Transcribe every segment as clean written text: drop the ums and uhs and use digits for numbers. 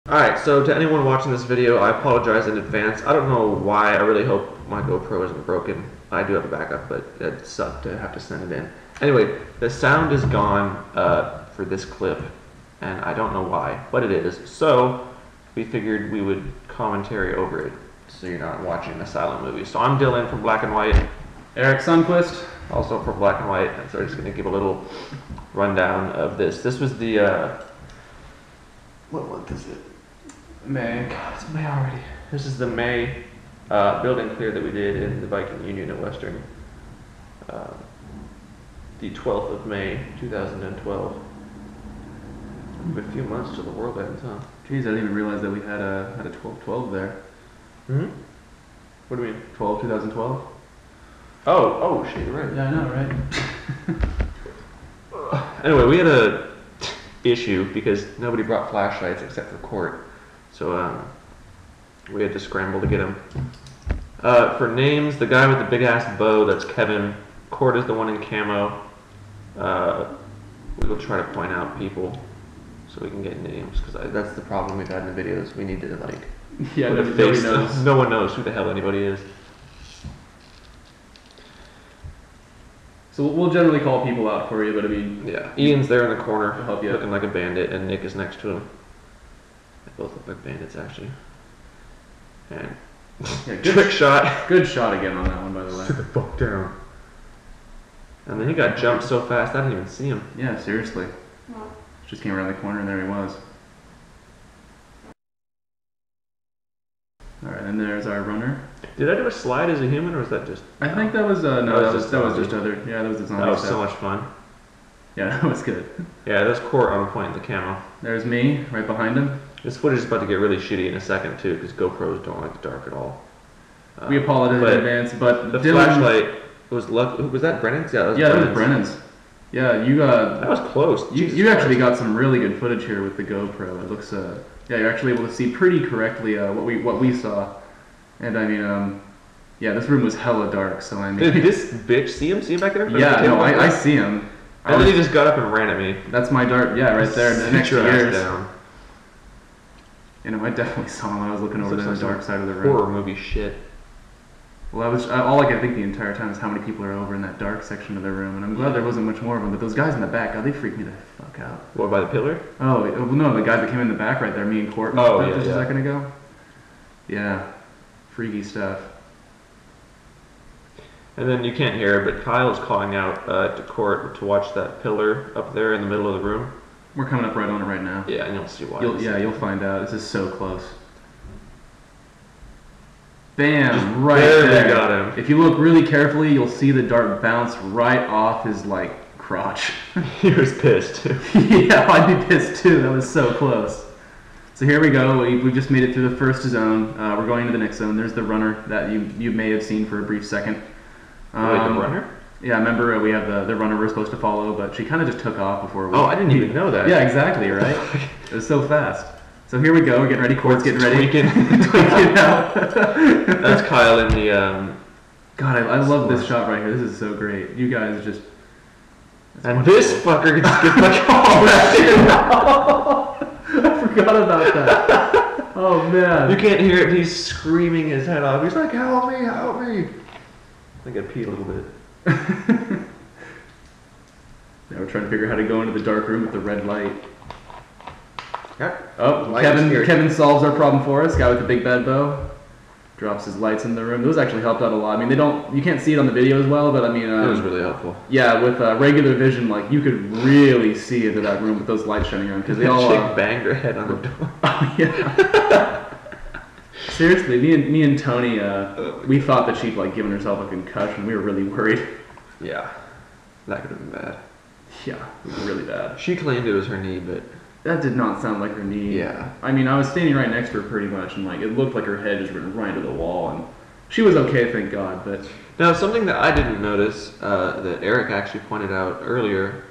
Alright, so to anyone watching this video, I apologize in advance. I don't know why. I really hope my GoPro isn't broken. I do have a backup, but it sucked to have to send it in. Anyway, the sound is gone for this clip, and I don't know why, but it is. So, we figured we would commentary over it, so you're not watching a silent movie. So I'm Dylan from Black and White. Eric Sundquist. Also from Black and White, and so I'm just going to give a little rundown of this. This was the, what month is it? May. God, it's May already. This is the May building clear that we did in the Viking Union at Western. The 12th of May, 2012. A few months till the world ends, huh? Jeez, I didn't even realize that we had a 12 there. Hmm? What do you mean? 2012? Oh shit, you're right. Yeah, I know, right? Anyway, we had a issue because nobody brought flashlights except for Court. So we had to scramble to get them. For names, the guy with the big ass bow, that's Kevin. Court is the one in camo. We will try to point out people so we can get names, because that's the problem we've had in the videos. We need to like Yeah, put a nobody face. knows. No one knows who the hell anybody is. So we'll generally call people out for you, but I mean... Yeah, Ian's there in the corner, I'll help you. looking like a bandit, and Nick is next to him. They both look like bandits, actually. And Yeah, trick shot. Good shot again on that one, by the way. Sit the fuck down. And then he got jumped so fast, I didn't even see him. Yeah, seriously. Just came around the corner and there he was. Alright, and there's our runner. Did I do a slide as a human, or was that just... I think that was, no, that was just other, yeah, that was the zombie That was stuff. so much fun. Yeah, that was good. Yeah, there's Court on point in the camo. There's me, right behind him. This footage is about to get really shitty in a second, too, because GoPros don't like the dark at all. We apologize in advance, but the Dylan, flashlight was that Brennan's? Yeah, that was Brennan's. Yeah, you that was close. You actually got some really good footage here with the GoPro. It looks yeah, you're actually able to see pretty correctly what we saw. And I mean yeah, this room was hella dark, so I mean... Did this bitch see him back there? Yeah, no, I see him. And then he just got up and ran at me. That's my dart, yeah, right there, the next Sit your years. ass down. You know, I definitely saw him. I was looking over there on the dark side of the room. Horror movie shit. Well, all I could think the entire time is how many people are over in that dark section of the room, and I'm glad there wasn't much more of them. But those guys in the back, God, they freaked me the fuck out. What, by the pillar? Oh no, the guy that came in the back right there, me and Court, just a second ago. Yeah, freaky stuff. And then you can't hear it, but Kyle's calling out to Court to watch that pillar up there in the middle of the room. We're coming up right on it right now. Yeah, and you'll see why. You'll find out. This is so close. Bam! Just right barely there. got him. If you look really carefully, you'll see the dart bounce right off his crotch. He was pissed too. Yeah, I'd be pissed too. That was so close. So here we go. We just made it through the first zone. We're going to the next zone. There's the runner that you may have seen for a brief second. Wait, the runner? Yeah, remember we have the runner we're supposed to follow, but she kind of just took off before we... Oh, I didn't even know that. Yeah, exactly, right? It was so fast. So here we go, we're getting ready, Court's getting ready. Tweaking out. That's Kyle in the... God, I love this shot right here. This is so great. You guys just... And this fucker gets like... Oh, I forgot about that. Oh, man. You can't hear it, he's screaming his head off. He's like, help me, help me. I think I peed a little bit. Now we're trying to figure out how to go into the dark room with the red light. Yeah. Oh, Kevin solves our problem for us. Guy with the big bad bow drops his lights in the room. Those actually helped out a lot. I mean, you can't see it on the video as well, but I mean, it was really helpful. Yeah, with regular vision, you could really see into that room with those lights shining on, because they all chick banged her head on the door. Oh yeah. Seriously, me and Tony, we thought that she'd given herself a concussion. We were really worried. Yeah, that could have been bad. Yeah, it was really bad. She claimed it was her knee, but that did not sound like her knee. Yeah. I mean, I was standing right next to her pretty much, and it looked like her head just went right into the wall, and she was okay, thank God. But now, something that I didn't notice that Eric actually pointed out earlier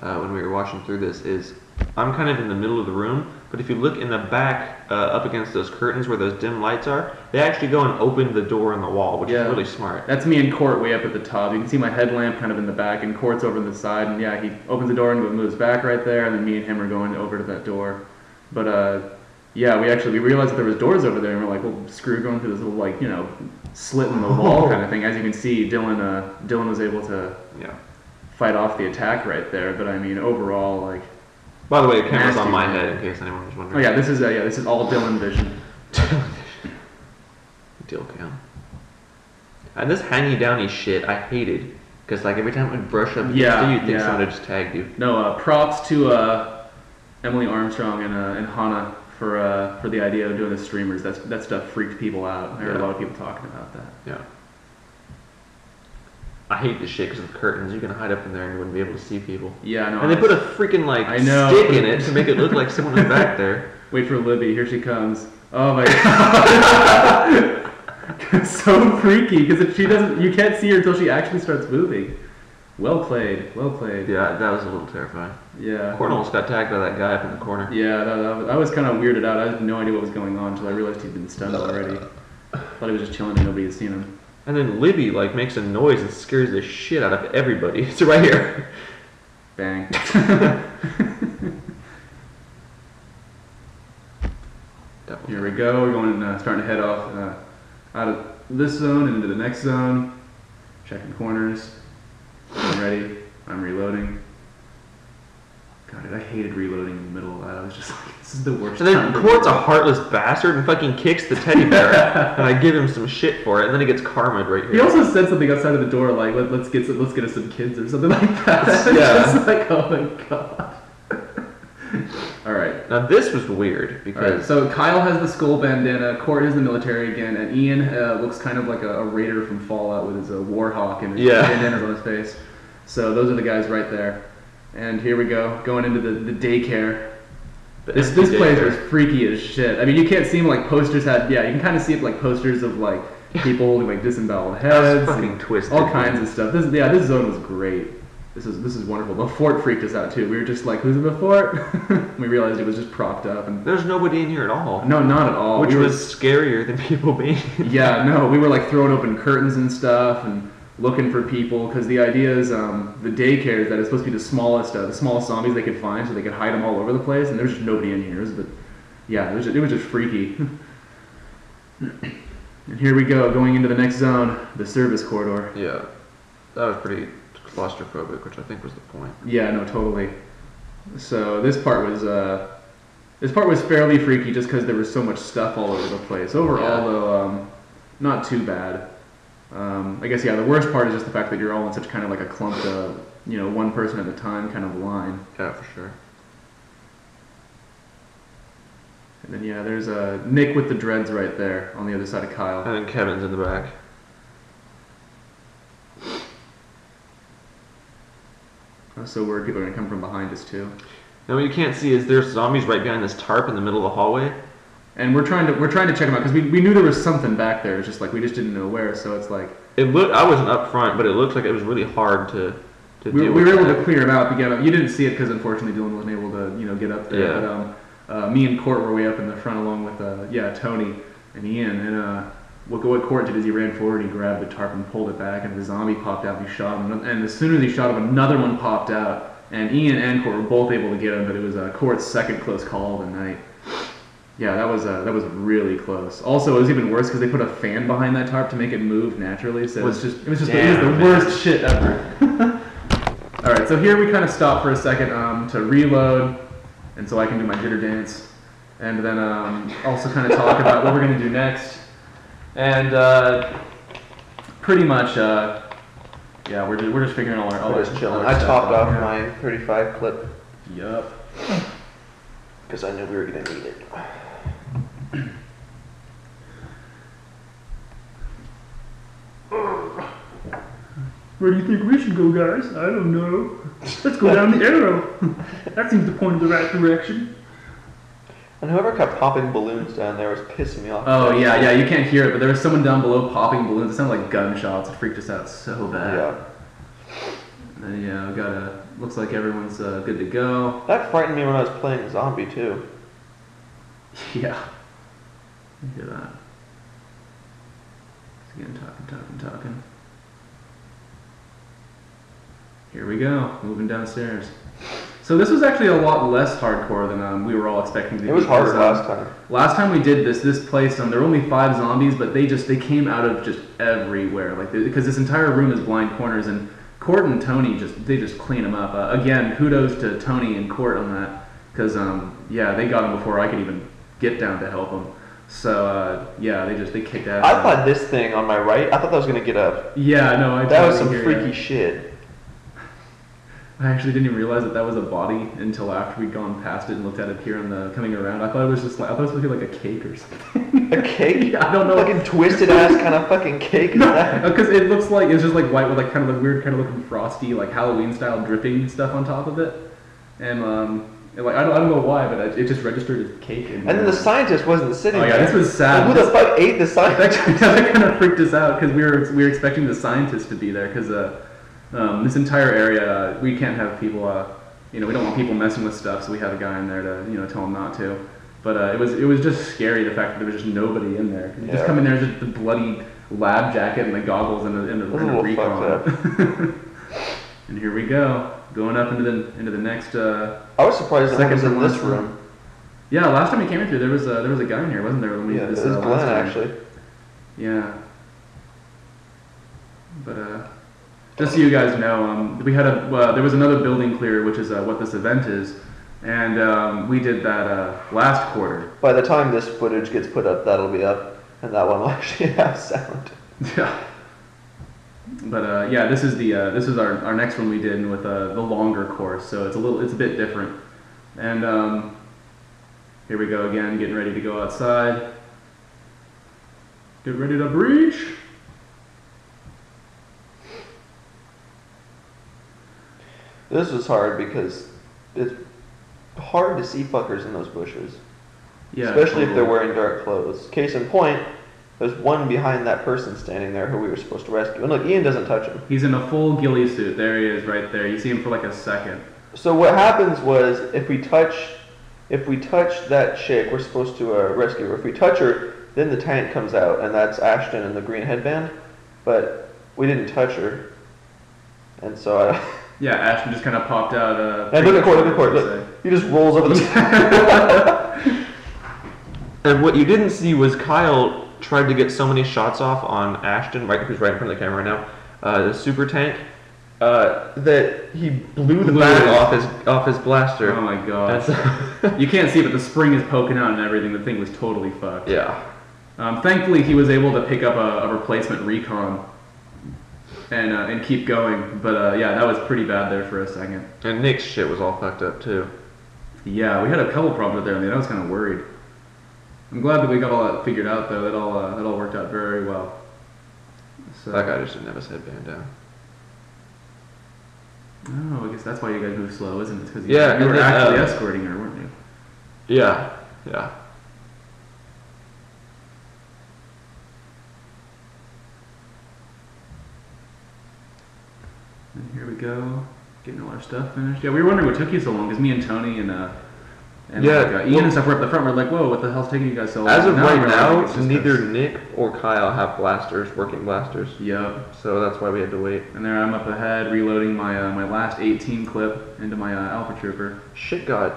when we were watching through this is I'm kind of in the middle of the room, but if you look in the back up against those curtains where those dim lights are, they actually go and open the door in the wall, which is really smart. That's me and Court way up at the top. You can see my headlamp kind of in the back, and Court's over on the side, and yeah, he opens the door and moves back right there, and then me and him are going over to that door. But Yeah, we realized that there was doors over there, and we're like, well, screw going through this little, like, you know, slit in the wall kind of thing. As you can see, Dylan was able to fight off the attack right there. But I mean, overall, like. By the way, the camera's on my head in case anyone was wondering. Oh yeah, this is all Dylan vision. Deal cam. And this hangy downy shit I hated because like every time it would brush up against you, you'd think someone had just tagged you. No, props to Emily Armstrong and Hannah for the idea of doing the streamers. That stuff freaked people out. I heard a lot of people talking about that. Yeah. I hate this shit because of the curtains. You can hide up in there and you wouldn't be able to see people. Yeah, no. And they put a freaking stick in it to make it look like someone was back there. Wait for Libby. Here she comes. Oh my god. It's so freaky because you can't see her until she actually starts moving. Well played. Well played. Yeah, that was a little terrifying. Yeah. Court almost got tagged by that guy up in the corner. Yeah, I was kind of weirded out. I had no idea what was going on until I realized he'd been stunned already. Thought he was just chilling and nobody had seen him. And then Libby like makes a noise and scares the shit out of everybody. It's right here. Bang. Here we go. We're going starting to head off out of this zone and into the next zone. Checking corners. I'm ready. I'm reloading. God, I hated reloading in the middle of that. I was just like, this is the worst. And then Court's a heartless bastard and fucking kicks the teddy bear. And I give him some shit for it, and then he gets karma'd right here. He also said something outside of the door like, let's get us some kids or something like that. Yeah. Just like, oh my god. Alright. Now this was weird because... Right, so Kyle has the skull bandana, Court has the military again, and Ian looks kind of like a raider from Fallout with his warhawk and his bandanas on his face. So those are the guys right there. And here we go, going into the daycare. This place was freaky as shit. I mean, you can't see them like posters you can kind of see it like posters of like people holding like disemboweled heads, fucking twisted, all kinds of stuff. This zone was great. This is wonderful. The fort freaked us out too. We were just like, who's in the fort? We realized it was just propped up. And there's nobody in here at all. No, not at all. Which was scarier than people being in Yeah, no, we were like throwing open curtains and stuff and looking for people because the idea is the daycare is that it's supposed to be the smallest zombies they could find so they could hide them all over the place, and there's just nobody in here. It was just freaky. And here we go, going into the next zone, the service corridor. Yeah, that was pretty claustrophobic, which I think was the point. Yeah, no, totally. So this part was fairly freaky just because there was so much stuff all over the place. Overall, though, not too bad. I guess the worst part is just the fact that you're all in such kind of like a clumped, one person at a time kind of line. Yeah, for sure. And then there's Nick with the dreads right there on the other side of Kyle. And then Kevin's in the back. So worried people are gonna come from behind us too. Now what you can't see is there's zombies right behind this tarp in the middle of the hallway. And we're trying to check them out because we knew there was something back there. It's just like we just didn't know where. So it's like I wasn't up front, but it looked like it was really hard to deal with. We were able to clear them out. You didn't see it because unfortunately Dylan wasn't able to get up there. Yeah. But me and Court were way up in the front along with Tony and Ian. And what Court did is he ran forward, he grabbed the tarp and pulled it back, and the zombie popped out and he shot him. And as soon as he shot him, another one popped out. And Ian and Court were both able to get him, but it was Court's second close call of the night. Yeah, that was really close. Also, it was even worse because they put a fan behind that tarp to make it move naturally. So it was the worst shit ever. All right, so here we kind of stop for a second to reload, and so I can do my jitter dance, and then also kind of talk about what we're gonna do next, and pretty much we're just figuring all our chilling. I topped off my 35 clip. Yup. Because I knew we were gonna need it. Where do you think we should go, guys? I don't know. Let's go down the arrow. That seems to point in the right direction. And whoever kept popping balloons down there was pissing me off. Oh, yeah, you can't hear it, but there was someone down below popping balloons. It sounded like gunshots. It freaked us out so bad. Yeah. And then, we got looks like everyone's good to go. That frightened me when I was playing a zombie, too. Yeah. I hear that. Again, talking. Here we go, moving downstairs. So this was actually a lot less hardcore than we were all expecting to be. It was harder last time. Last time we did this place, there were only 5 zombies, but they came out of just everywhere, like because this entire room is blind corners, and Court and Tony they just clean them up. Again, kudos to Tony and Court on that, because yeah, they got them before I could even get down to help them. So yeah, they kicked ass. I thought this thing on my right, I thought that was gonna get up. Yeah, no, that was some freaky shit. I actually didn't even realize that was a body until after we'd gone past it and looked at it here on the coming around. I thought it was just like, I thought it was looking like a cake or something. A cake? I don't know. Fucking twisted ass kind of fucking cake is that? Because it looks like it's just like white with like kind of like weird kind of looking frosty like Halloween style dripping stuff on top of it, and like I don't know why, but it just registered as cake. And then the scientist wasn't sitting there. Oh yeah, this was sad. Like, who the fuck ate the scientist? That kind of freaked us out because we were expecting the scientist to be there because this entire area we can't have people we don't want people messing with stuff, so we have a guy in there to tell them not to. But it was just scary, the fact that there was just nobody in there. You just come in there with the bloody lab jacket and the goggles and the recon. And here we go, going up into the next. I was surprised that was in this room. Yeah, last time we came in through, there was a guy in here, wasn't there? When we this is Glenn actually. Yeah. But just so you guys know, we had there was another building clear, which is what this event is, and we did that last quarter. By the time this footage gets put up, that'll be up, and that one will actually have sound. Yeah. But yeah, this is our next one we did with the longer course, so it's a bit different. And here we go again, getting ready to go outside. Get ready to breach. This was hard because it's hard to see fuckers in those bushes. Yeah. Especially if they're wearing dark clothes. Case in point, there's one behind that person standing there who we were supposed to rescue. And look, Ian doesn't touch him. He's in a full ghillie suit. There he is right there. You see him for like a second. So what happens was if we touch that chick we're supposed to rescue her, if we touch her, then the tank comes out, and that's Ashton in the green headband. But we didn't touch her. And so yeah, Ashton just kind of popped out. And look at Court, look. He just rolls over the And what you didn't see was Kyle tried to get so many shots off on Ashton, who's right in front of the camera right now, the super tank, that he blew the back off his blaster. Oh my god. You can't see, but the spring is poking out and everything. The thing was totally fucked. Yeah. Thankfully, he was able to pick up a replacement recon and keep going. But yeah, that was pretty bad there for a second. And Nick's shit was all fucked up too. Yeah, we had a couple problems there. I mean, I was kind of worried. I'm glad that we got all that figured out, though. That all worked out very well. So, that guy just didn't have his headband down. Oh, I guess that's why you guys move slow, isn't it? Because you you were actually escorting her, weren't you? Yeah. And here we go, getting all our stuff finished. Yeah, we were wondering what took you so long, because me and Tony and Ian and stuff were up the front. We're like, whoa, what the hell's taking you guys so long? As of right now, neither Nick or Kyle have blasters, working blasters. Yep. So that's why we had to wait. And there I'm up ahead, reloading my last 18 clip into my Alpha Trooper. Shit got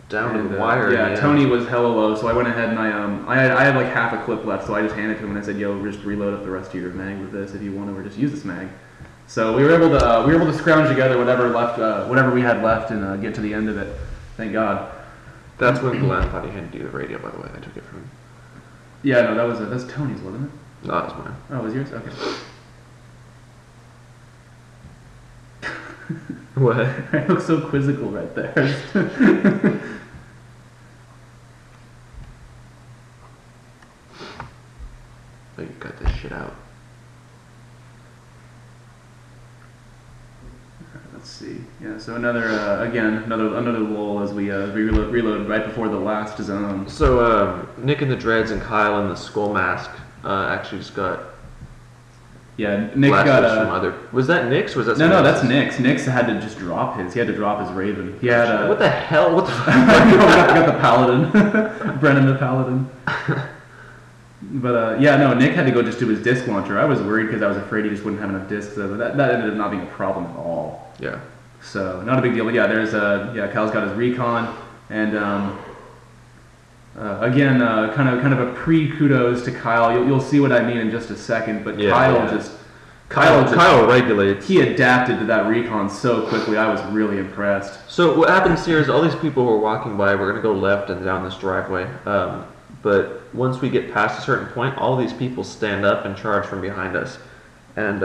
down to the wire. Yeah, Tony was hella low, so I went ahead and I had like half a clip left, so I just handed it to him and I said, yo, just reload up the rest of your mag with this if you want to, or just use this mag. So we were able to scrounge together whatever we had left and get to the end of it. Thank God. That's when Glenn thought he had to do the radio, by the way. I took it from him. Yeah, no, that's Tony's, wasn't it? No, that was mine. Oh, it was yours? Okay. What? I look so quizzical right there. Oh, you cut this shit out. Let's see. Yeah, so another lull as we reload right before the last zone. So Nick and the Dreads and Kyle and the Skull Mask actually just got. Yeah, Nick got from other. Was that Nick's? Or was that no? That's Nick's. Nick's had to just drop his. He had to drop his Raven. He had. What the hell? What the? got the Paladin, Brennan the Paladin. But yeah, no, Nick had to go just do his disc launcher. I was worried because I was afraid he just wouldn't have enough discs. That ended up not being a problem at all. Yeah. So not a big deal. But yeah, there's Kyle's got his recon, and again, kind of a pre-kudos to Kyle. You'll see what I mean in just a second. But Kyle regulates. He adapted to that recon so quickly. I was really impressed. So what happens here is all these people who are walking by, we're going to go left and down this driveway. But once we get past a certain point, all these people stand up and charge from behind us. And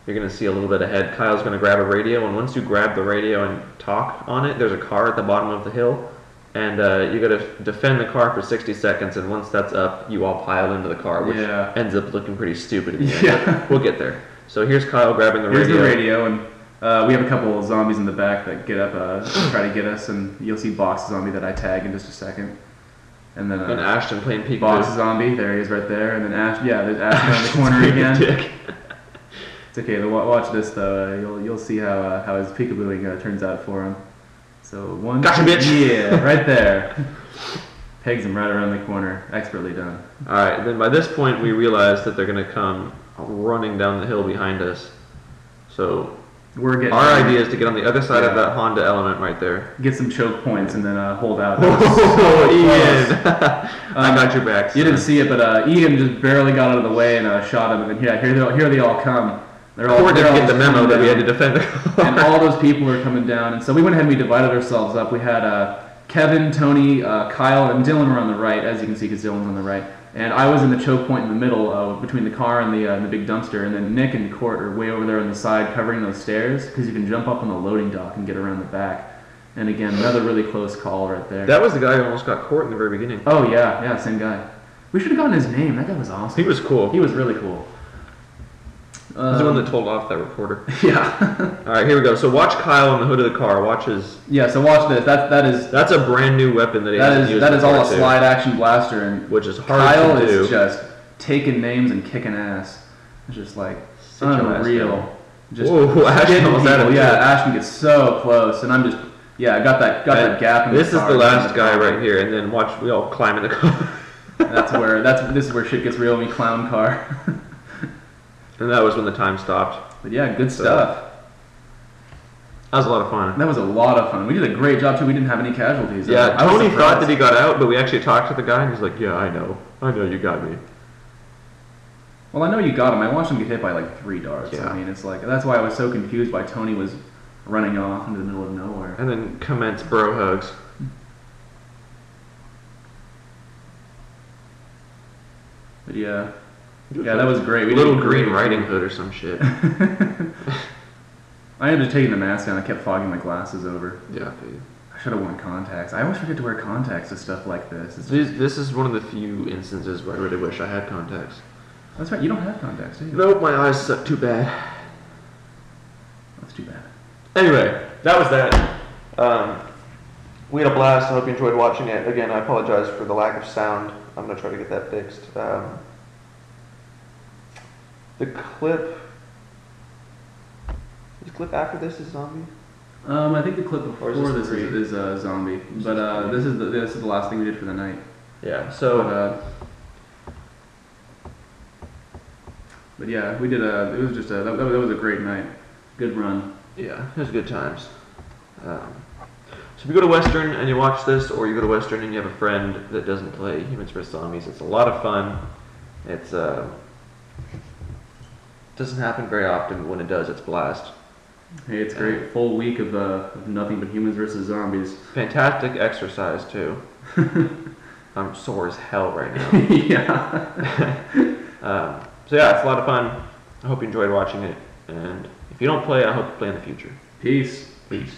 you're going to see a little bit ahead. Kyle's going to grab a radio, and once you grab the radio and talk on it, there's a car at the bottom of the hill. And you got to defend the car for 60 seconds, and once that's up, you all pile into the car, which ends up looking pretty stupid in the end. Yeah. We'll get there. So here's Kyle grabbing the radio. Here's the radio, and we have a couple of zombies in the back that get up, try to get us, and you'll see Box Zombie that I tag in just a second. And then Ashton playing peekaboo. Box Zombie, there he is right there, and then there's Ashton around the corner again. It's okay. Watch this though. You'll see how his peekabooing turns out for him. So one. Gotcha, bitch. Yeah, right there. Pegs him right around the corner. Expertly done. All right. Then by this point, we realize that they're going to come running down the hill behind us. So our idea is to get on the other side of that Honda Element right there. Get some choke points and then hold out. Oh, Ian! I got your back. Son. You didn't see it, but Ian just barely got out of the way and shot him. And then here they all come. Didn't get the memo that we had to defend the car. And all those people are coming down. And so we went ahead and we divided ourselves up. We had Kevin, Tony, Kyle, and Dylan were on the right, as you can see, because Dylan's on the right. And I was in the choke point in the middle between the car and the big dumpster. And then Nick and Court are way over there on the side covering those stairs because you can jump up on the loading dock and get around the back. And again, another really close call right there. That was the guy who almost got Court in the very beginning. Oh, yeah, same guy. We should have gotten his name. That guy was awesome. He was cool. He was really cool. He's the one that told off that reporter. Yeah. All right, here we go. So watch Kyle on the hood of the car. Watch his. Yeah. So watch this. That's a brand new weapon that he hasn't used. That is all a slide action blaster, and which is hard Kyle to do. Kyle is just taking names and kicking ass. It's just like unreal. Just Ashton gets so close, and I'm just I got that gap in the car. This is the last guy right here, and then watch we all climb in the car. This is where shit gets real. We clown car. And that was when the time stopped. But yeah, good stuff. That was a lot of fun. That was a lot of fun. We did a great job too. We didn't have any casualties. Yeah, Tony thought that he got out, but we actually talked to the guy, and he's like, "Yeah, I know you got me." Well, I know you got him. I watched him get hit by like 3 darts. Yeah. I mean, it's like that's why I was so confused why Tony was running off into the middle of nowhere. And then commence bro hugs. But yeah, that was great. We Little Green Riding Hood or some shit. I ended up taking the mask down. I kept fogging my glasses over. Yeah, dude. I should have worn contacts. I always forget to wear contacts to stuff like this. This is one of the few instances where I really wish I had contacts. That's right. You don't have contacts, do you? Nope, my eyes suck too bad. That's too bad. Anyway, that was that. We had a blast. I hope you enjoyed watching it. Again, I apologize for the lack of sound. I'm going to try to get that fixed. The clip after this is zombie. I think the clip before this is zombie, but this is the last thing we did for the night. Yeah. So. But yeah, we did it was just that was a great night. Good run. Yeah, it was good times. So if you go to Western and you watch this, or you go to Western and you have a friend that doesn't play Humans vs. Zombies, it's a lot of fun. It's doesn't happen very often. When it does, it's a blast. Hey, it's great. Full week of nothing but Humans vs. Zombies. Fantastic exercise too. I'm sore as hell right now. Yeah. So yeah, it's a lot of fun. I hope you enjoyed watching it, and if you don't play, I hope you play in the future. Peace. Peace.